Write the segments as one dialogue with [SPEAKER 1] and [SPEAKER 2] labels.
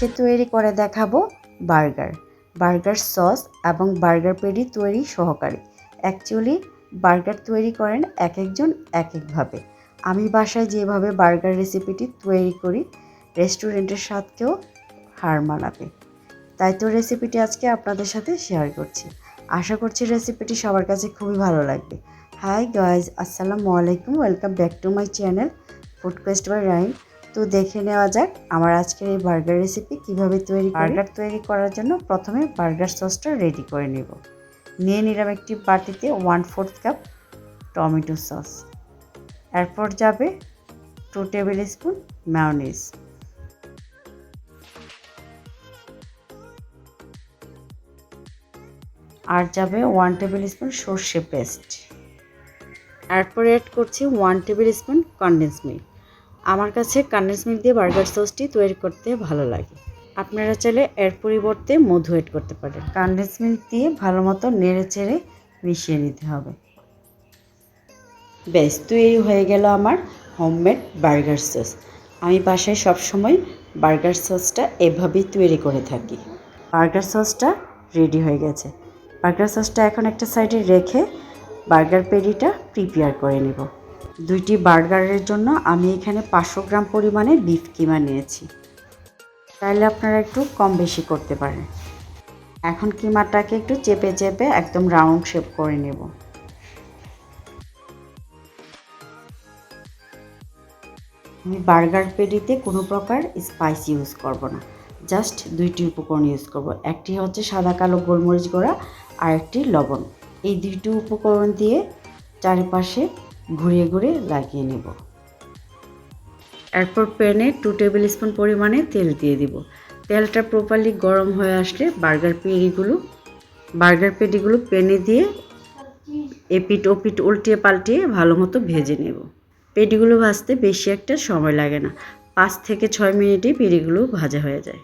[SPEAKER 1] আজকে তৈরি করে দেখাবো বার্গার সস এবং বার্গার প্যাটি তৈরি সহকারে। অ্যাকচুয়ালি বার্গার তৈরি করেন এক একজন এক একভাবে। আমি বাসায় যেভাবে বার্গার রেসিপিটি তৈরি করি রেস্টুরেন্টের স্বাদকেও হার মানাবে। তাই তো রেসিপিটি আজকে আপনাদের সাথে শেয়ার করছি। আশা করছি রেসিপিটি সবার কাছে খুবই ভালো লাগবে। হাই গাইজ, আসসালামু আলাইকুম, welcome back to my channel food quest by Raim. তো দেখে নেওয়া যাক আমার আজকের এই বার্গার রেসিপি কিভাবে তৈরি করি। বার্গার তৈরি করার জন্য প্রথমে বার্গার সসটা রেডি করে নেব। নিয়ে নিলাম একটি বাটিতে 1/4 কাপ টমেটো সস। এরপর যাবে 2 টেবিল স্পুন মায়োনিজ, আর যাবে 1 টেবিল স্পুন সর্ষে পেস্ট। এরপর অ্যাড করছি 1 টেবিল স্পুন কনডেন্স মিল্ক। আমার কাছে কনডেন্স মিল্ক দিয়ে বার্গার সসটি তৈরি করতে ভালো লাগে। আপনারা চাইলে এর পরিবর্তে মধু অ্যাড করতে পারেন। কনডেন্স মিল্ক দিয়ে ভালো মতো নেড়ে চেড়ে মিশিয়ে নিতে হবে। বেশ, তৈরি হয়ে গেল আমার হোমমেড বার্গার সস। আমি বাসায় সবসময় বার্গার সসটা এভাবেই তৈরি করে থাকি। বার্গার সসটা রেডি হয়ে গেছে। বার্গার সসটা এখন একটা সাইডে রেখে বার্গার প্যাটিটা প্রিপেয়ার করে নেব। 2টি বার্গারের জন্য আমি এখানে 500 গ্রাম পরিমাণে বিফ কিমা নিয়েছি। চাইলে আপনারা একটু কম বেশি করতে পারেন। এখন কিমাটাকে একটু চেপে চেপে একদম রাউন্ড শেপ করে নেব। আমি বার্গার প্যাটিতে কোনো প্রকার স্পাইস ইউজ করব না, জাস্ট 2টি উপকরণ ইউজ করব। একটি হচ্ছে সাদা কালো গোলমরিচ গুঁড়া আর একটি লবণ। এই 2টি উপকরণ দিয়ে চারিপাশে ঘুরিয়ে ঘুরিয়ে লাগিয়ে নেব। এরপর প্যানে 2 টেবিল স্পুন পরিমাণে তেল দিয়ে দিব। তেলটা প্রপারলি গরম হয়ে আসলে বার্গার প্যাটিগুলো প্যানে দিয়ে এপিট ওপিট উল্টিয়ে পাল্টিয়ে ভালো মতো ভেজে নেব। পেটিগুলো ভাজতে বেশি একটা সময় লাগে না, 5 থেকে 6 মিনিটেই পেটিগুলো ভাজা হয়ে যায়।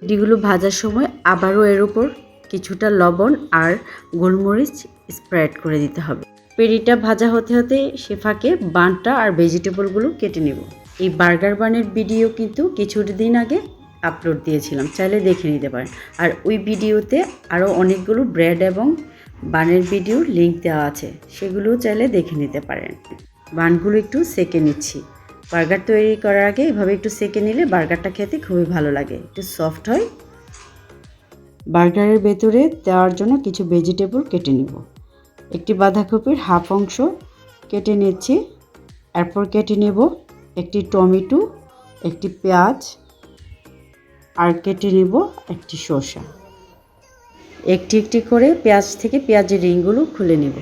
[SPEAKER 1] পেটিগুলো ভাজার সময় আবারও এর উপর কিছুটা লবণ আর গোলমরিচ স্প্রেড করে দিতে হবে। পেটিটা ভাজা হতে হতে সে ফাঁকে বানটা আর ভেজিটেবলগুলো কেটে নেব। এই বার্গার বানের ভিডিও কিন্তু কিছুদিন আগে আপলোড দিয়েছিলাম, চাইলে দেখে নিতে পারেন। আর ওই ভিডিওতে আরও অনেকগুলো ব্রেড এবং বানের ভিডিওর লিঙ্ক দেওয়া আছে, সেগুলোও চাইলে দেখে নিতে পারেন। বানগুলো একটু সেকে নিচ্ছি। বার্গার তৈরি করার আগে এভাবে একটু সেকে নিলে বার্গারটা খেতে খুবই ভালো লাগে, একটু সফট হয়। বার্গারের ভেতরে দেওয়ার জন্য কিছু ভেজিটেবল কেটে নিব। একটি বাঁধাকপির হাফ অংশ কেটে নিচ্ছি। এরপর কেটে নেব একটি টমেটো, একটি পেঁয়াজ, আর কেটে নেব একটি শসা। একটি একটি করে পেঁয়াজ থেকে পেঁয়াজের রিংগুলো খুলে নেব।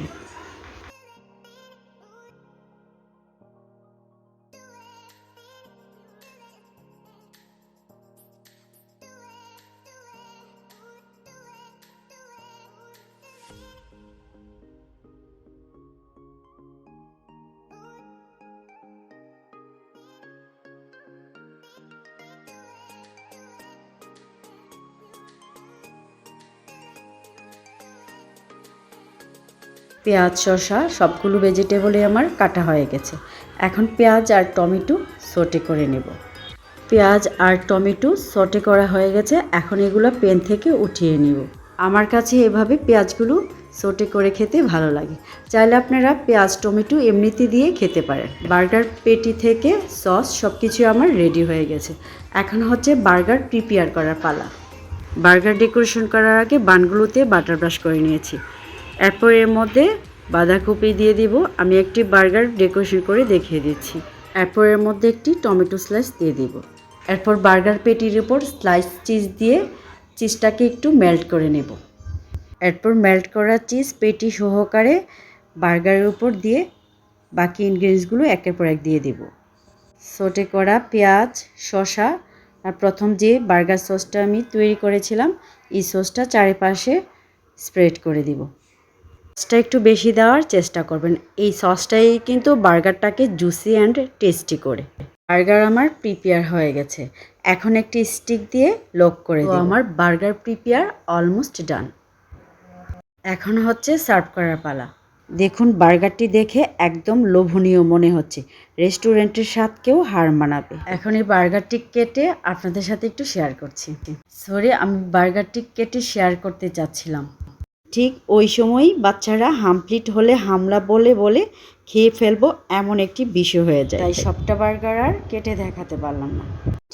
[SPEAKER 1] পেঁয়াজ শসা সবগুলো ভেজিটেবলই আমার কাটা হয়ে গেছে। এখন পেঁয়াজ আর টমেটো সটে করে নেব। পেঁয়াজ আর টমেটো সটে করা হয়ে গেছে, এখন এগুলো প্যান থেকে উঠিয়ে নিব। আমার কাছে এভাবে পেঁয়াজগুলো সটে করে খেতে ভালো লাগে। চাইলে আপনারা পেঁয়াজ টমেটো এমনিতে দিয়ে খেতে পারেন। বার্গার পেটি থেকে সস সব কিছু আমার রেডি হয়ে গেছে। এখন হচ্ছে বার্গার প্রিপেয়ার করার পালা। বার্গার ডেকোরেশন করার আগে বানগুলোতে বাটার ব্রাশ করে নিয়েছি। এরপর এর মধ্যে বাঁধাকপি দিয়ে দিব। আমি একটি বার্গার ডেকোরেশন করে দেখিয়ে দিচ্ছি। এরপর এর মধ্যে একটি টমেটো স্লাইস দিয়ে দিব। এরপর বার্গার পেটির উপর স্লাইস চিজ দিয়ে চিজটাকে একটু মেল্ট করে নেব। এরপর মেল্ট করা চিজ পেটি সহকারে বার্গারের উপর দিয়ে বাকি ইনগ্রিডিয়েন্টসগুলো একের পর এক দিয়ে দেব। সটে করা পেঁয়াজ, শসা আর প্রথম যে বার্গার সসটা আমি তৈরি করেছিলাম এই সসটা চারিপাশে স্প্রেড করে দিব। সসটা একটু বেশি দেওয়ার চেষ্টা করবেন, এই সসটাই কিন্তু বার্গারটাকে জুসি অ্যান্ড টেস্টি করে। বার্গার আমার প্রিপেয়ার হয়ে গেছে। এখন একটি স্টিক দিয়ে লক করে দেব। আমার বার্গার প্রিপেয়ার অলমোস্ট ডান। এখন হচ্ছে সার্ভ করার পালা। দেখুন বার্গারটি দেখে একদম লোভনীয় মনে হচ্ছে, রেস্টুরেন্টের স্বাদকেও হার মানাবে। এখন এই বার্গারটি কেটে আপনাদের সাথে একটু শেয়ার করছি। সরি, আমি বার্গারটি কেটে শেয়ার করতে চাচ্ছিলাম। ঠিক ওই সময়ই বাচ্চারা হামপ্লিট হলে হামলা বলে বলে খেয়ে ফেলবো এমন একটি বিষয় হয়ে যায়, তাই সবটা বার্গার আর কেটে দেখাতে পারলাম না।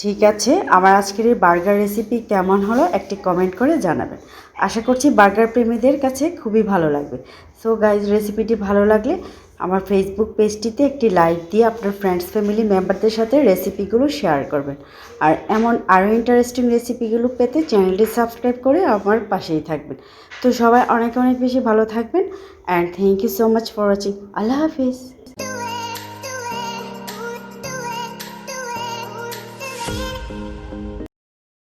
[SPEAKER 1] ঠিক আছে, আমার আজকের এই বার্গার রেসিপি কেমন হলো একটি কমেন্ট করে জানাবেন। আশা করছি বার্গার প্রেমীদের কাছে খুবই ভালো লাগবে। সো গাইজ, রেসিপিটি ভালো লাগলে আমার ফেসবুক পেজটিতে একটি লাইক দিয়ে আপনার ফ্রেন্ডস ফ্যামিলি মেম্বারদের সাথে রেসিপিগুলো শেয়ার করবেন। আর এমন আরও ইন্টারেস্টিং রেসিপিগুলো পেতে চ্যানেলটি সাবস্ক্রাইব করে আমার পাশেই থাকবেন। তো সবাই অনেক অনেক বেশি ভালো থাকবেন, and thank you so much for watching. আল্লাহ হাফিজ।